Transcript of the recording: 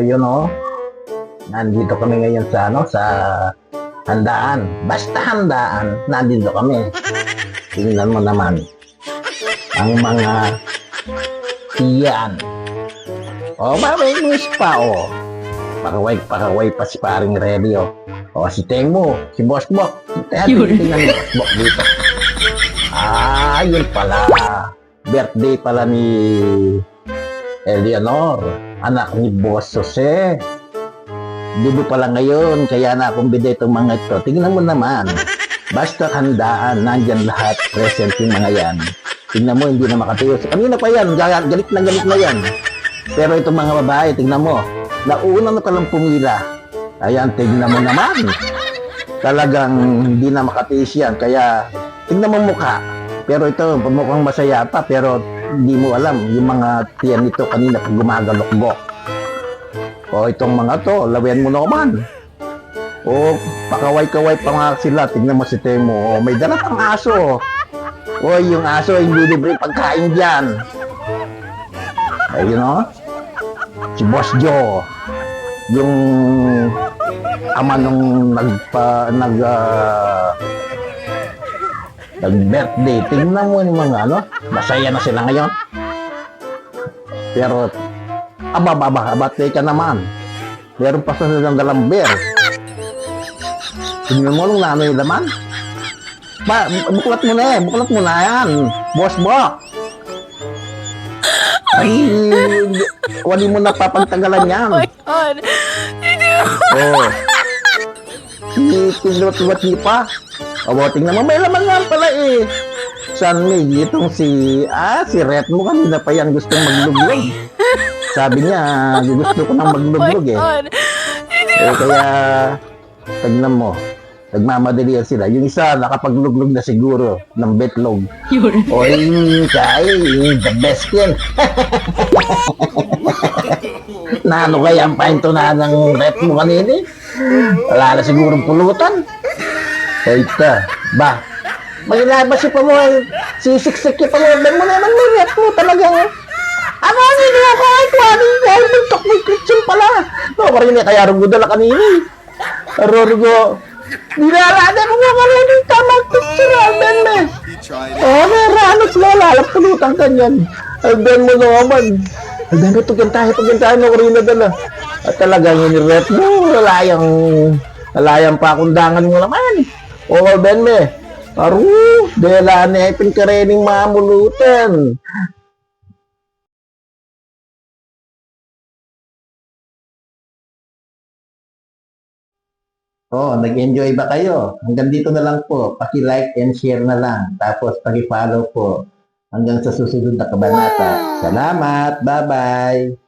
you know, nandito kami ngayon sa sa handaan. Basta handaan, nandito kami. Tingnan mo naman ang mga tiyan. O, may news pa, o. Pakaway pa si paring ready, o. O, si Tengmo, si Boss Bok. Tingnan ni Boss Bok dito. Yun pala. Birthday pala ni Eleanor, anak ni Boss Jose. Dibo pala ngayon, kaya na akong bida itong mga ito. Tingnan mo naman. Basta handaan, nandyan lahat, present yung mga yan. Tingnan mo, hindi na makatiyo. Kanina pa yan, galit na yan. Pero itong mga babae, tingnan mo, nauna na palang pumila. Ayan, tingnan mo naman. Talagang hindi na makatiis yan, kaya tingnan mo mukha. Pero ito, mukhang masaya pa, pero hindi mo alam, yung mga tiyan nito kanina pag gumagalokbok. O itong mga to, lawian mo naman. O, pakaway-kaway pa nga sila. Tingnan mo si Temo. O, may dala pang aso. O, yung aso, hindi libre pagkain dyan. Ayun o. Si Boss Joe. Yung ama nung nag-birthday. Tingnan mo yung mga ano. Masaya na sila ngayon. Pero, birthday ka naman. Meron pa sa silang galamber. Tingnan mo nung nanay laman. Buklat mo na yan. Boss Bok. Ay, wali mo na papantagalan yan. Oh my God. Oh. Tinulot-tulot niyo pa. Tingnan mo, may laman nga pala eh. San may itong si Ret mo kanina pa yan gustong magluglog. Sabi niya, gusto ko nang magluglog eh. Kaya, tagnan mo, nagmamadali sila. Yung isa, nakapagluglog na siguro ng betlog. Oy, the best yan. Na ano kaya ang pahinto na ng Ret mo kanina? Wala na sigurong pulutan. Oy, ba? Magilabas si Pamol, sisiksik si Pamol, mo naman may Ret mo talagang. Ano ang hindi ako kahit wali dahil buntok may kitchen pala. No, marini kaya rugo dala kanini. Rugo. Nilalada mo nga marini tamang kitchen, Alben me. Meranot mo, lalap tulutan kanyan. Alben mo naman. Alben mo, tugantahin mo karina dala. At talagang yung Ret mo, lalayang pakundangan mo naman. Alben me. Dela ni Ipin karening mamulutan. Nag-enjoy ba kayo? Hanggang dito na lang po. Paki-like and share na lang. Tapos paki-follow po. Hanggang sa susunod na kabanata. Salamat! Bye-bye!